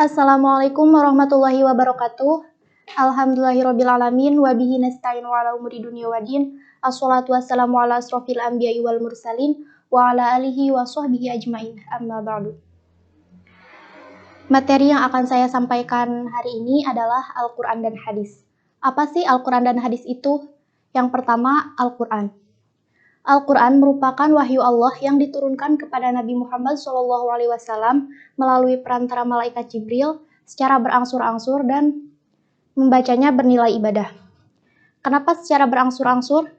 Assalamualaikum warahmatullahi wabarakatuh. Alhamdulillahirrabbilalamin. Wabihi nasta'in wa ala umuri dunia wa din. Assalatu wassalamu ala asrofil anbiya'i wal mursalin. Wa ala alihi wa sahbihi ajmain. Amma ba'du. Materi yang akan saya sampaikan hari ini adalah Al-Quran dan Hadis. Apa sih Al-Quran dan Hadis itu? Yang pertama, Al-Quran. Al-Quran merupakan wahyu Allah yang diturunkan kepada Nabi Muhammad SAW melalui perantara malaikat Jibril secara berangsur-angsur dan membacanya bernilai ibadah. Kenapa secara berangsur-angsur?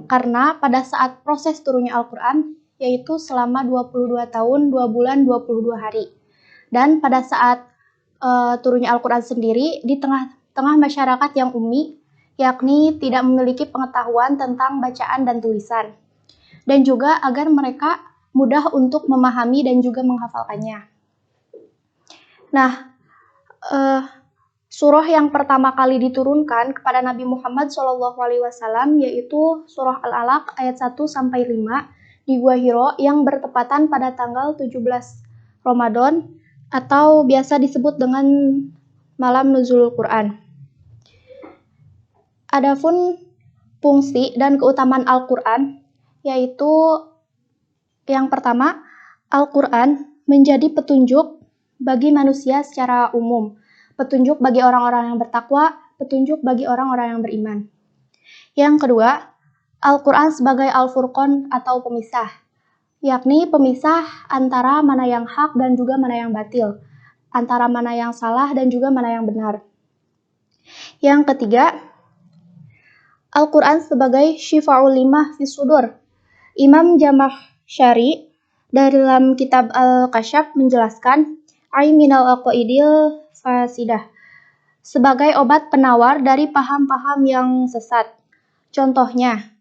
Karena pada saat proses turunnya Al-Quran, yaitu selama 22 tahun, 2 bulan, 22 hari. Dan pada saat turunnya Al-Quran sendiri, di tengah masyarakat yang ummi, yakni tidak memiliki pengetahuan tentang bacaan dan tulisan. Dan juga agar mereka mudah untuk memahami dan juga menghafalkannya. Nah, surah yang pertama kali diturunkan kepada Nabi Muhammad SAW yaitu surah Al-Alaq ayat 1-5 di Gua Hiro yang bertepatan pada tanggal 17 Ramadan atau biasa disebut dengan malam nuzulul Quran. Adapun fungsi dan keutamaan Al-Quran yaitu yang pertama, Al-Quran menjadi petunjuk bagi manusia secara umum, petunjuk bagi orang-orang yang bertakwa, petunjuk bagi orang-orang yang beriman. Yang kedua, Al-Quran sebagai Al-Furqan atau pemisah, yakni pemisah antara mana yang hak dan juga mana yang batil, antara mana yang salah dan juga mana yang benar. Yang ketiga, Al-Quran sebagai Syifa'ul lima fis sudur. Imam Jamakhsyari dalam kitab Al-Kasyaf menjelaskan ai minal aqaidil fasidah sebagai obat penawar dari paham-paham yang sesat. Contohnya,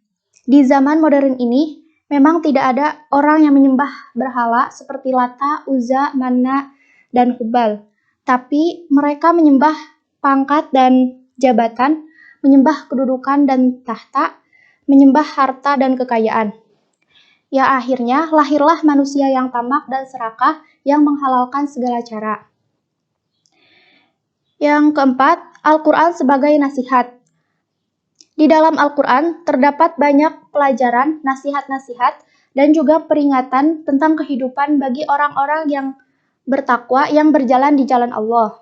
di zaman modern ini memang tidak ada orang yang menyembah berhala seperti Lata, Uzza, Manna, dan Hubal. Tapi mereka menyembah pangkat dan jabatan, menyembah kedudukan dan tahta, menyembah harta dan kekayaan. Ya akhirnya lahirlah manusia yang tamak dan serakah yang menghalalkan segala cara. Yang keempat, Al-Quran sebagai nasihat. Di dalam Al-Quran terdapat banyak pelajaran, nasihat-nasihat, dan juga peringatan tentang kehidupan bagi orang-orang yang bertakwa yang berjalan di jalan Allah.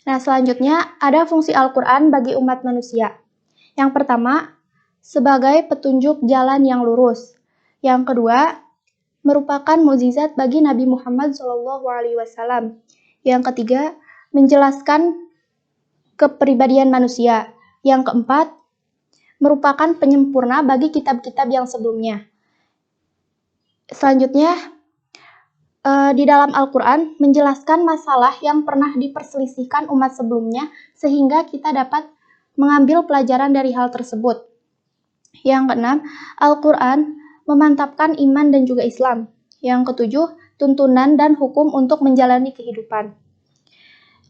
Nah, selanjutnya ada fungsi Al-Quran bagi umat manusia. Yang pertama, sebagai petunjuk jalan yang lurus. Yang kedua, merupakan mukjizat bagi Nabi Muhammad SAW. Yang ketiga, menjelaskan kepribadian manusia. Yang keempat, merupakan penyempurna bagi kitab-kitab yang sebelumnya. Selanjutnya, di dalam Al-Quran menjelaskan masalah yang pernah diperselisihkan umat sebelumnya sehingga kita dapat mengambil pelajaran dari hal tersebut. Yang keenam, Al-Quran memantapkan iman dan juga Islam. Yang ketujuh, tuntunan dan hukum untuk menjalani kehidupan.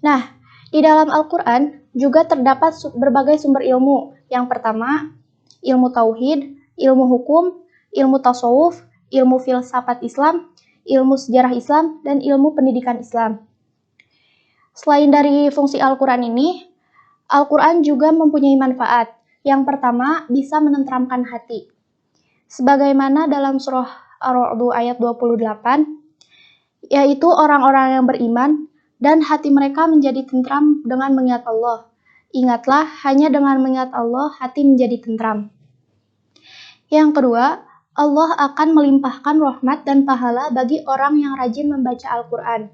Nah, di dalam Al-Quran juga terdapat berbagai sumber ilmu. Yang pertama, ilmu tauhid, ilmu hukum, ilmu tasawuf, ilmu filsafat Islam, ilmu sejarah Islam, dan ilmu pendidikan Islam. Selain dari fungsi Al-Quran ini, Al-Quran juga mempunyai manfaat. Yang pertama, bisa menenteramkan hati. Sebagaimana dalam surah Ar-Ra'd ayat 28, yaitu orang-orang yang beriman dan hati mereka menjadi tentram dengan mengingat Allah. Ingatlah, hanya dengan mengingat Allah hati menjadi tentram. Yang kedua, Allah akan melimpahkan rahmat dan pahala bagi orang yang rajin membaca Al-Quran.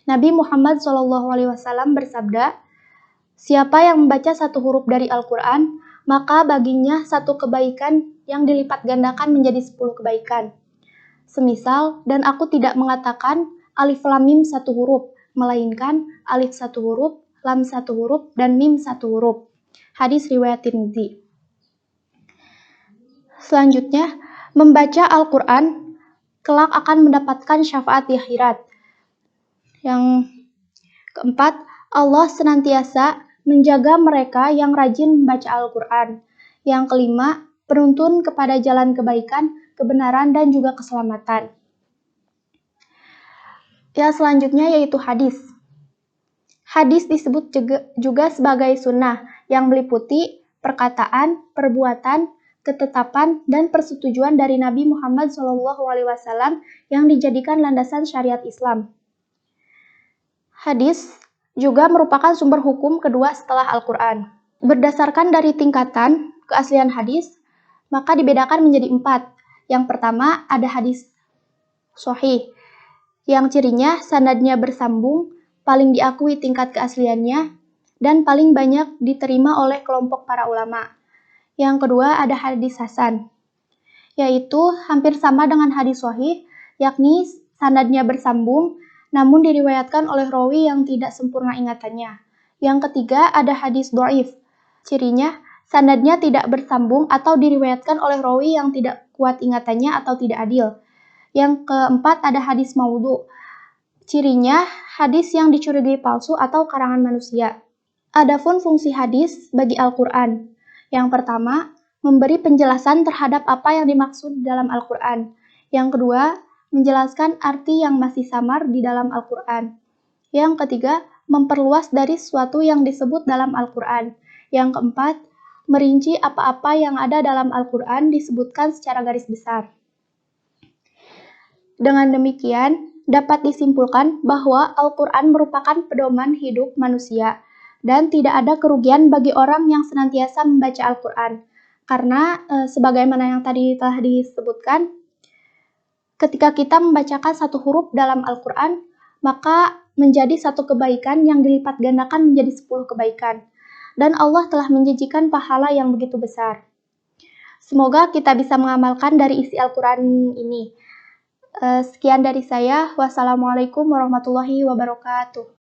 Nabi Muhammad SAW bersabda, siapa yang membaca satu huruf dari Al-Quran, maka baginya satu kebaikan yang dilipat gandakan menjadi 10 kebaikan. Semisal, dan aku tidak mengatakan alif lam mim satu huruf, melainkan alif satu huruf, lam satu huruf, dan mim satu huruf. Hadis riwayat Tirmidzi. Selanjutnya, membaca Al-Quran kelak akan mendapatkan syafaat di akhirat. Yang keempat, Allah senantiasa menjaga mereka yang rajin membaca Al-Quran. Yang kelima, penuntun kepada jalan kebaikan, kebenaran, dan juga keselamatan. Ya, selanjutnya yaitu hadis. Hadis disebut juga sebagai sunnah yang meliputi perkataan, perbuatan, ketetapan, dan persetujuan dari Nabi Muhammad SAW yang dijadikan landasan syariat Islam. Hadis juga merupakan sumber hukum kedua setelah Al-Quran. Berdasarkan dari tingkatan keaslian hadis, maka dibedakan menjadi 4. Yang pertama ada hadis sahih, yang cirinya sanadnya bersambung, paling diakui tingkat keasliannya, dan paling banyak diterima oleh kelompok para ulama. Yang kedua ada hadis hasan, yaitu hampir sama dengan hadis sahih, yakni sanadnya bersambung, namun diriwayatkan oleh rawi yang tidak sempurna ingatannya. Yang ketiga ada hadis dhaif, cirinya sanadnya tidak bersambung atau diriwayatkan oleh rawi yang tidak kuat ingatannya atau tidak adil. Yang keempat ada hadis maudhu, cirinya hadis yang dicurigai palsu atau karangan manusia. Adapun fungsi hadis bagi Al-Quran. Yang pertama, memberi penjelasan terhadap apa yang dimaksud dalam Al-Quran. Yang kedua, menjelaskan arti yang masih samar di dalam Al-Quran. Yang ketiga, memperluas dari sesuatu yang disebut dalam Al-Quran. Yang keempat, merinci apa-apa yang ada dalam Al-Quran disebutkan secara garis besar. Dengan demikian, dapat disimpulkan bahwa Al-Quran merupakan pedoman hidup manusia dan tidak ada kerugian bagi orang yang senantiasa membaca Al-Quran. Karena sebagaimana yang tadi telah disebutkan, ketika kita membacakan satu huruf dalam Al-Quran, maka menjadi satu kebaikan yang dilipat gandakan menjadi 10 kebaikan. Dan Allah telah menjanjikan pahala yang begitu besar. Semoga kita bisa mengamalkan dari isi Al-Quran ini. Sekian dari saya. Wassalamualaikum warahmatullahi wabarakatuh.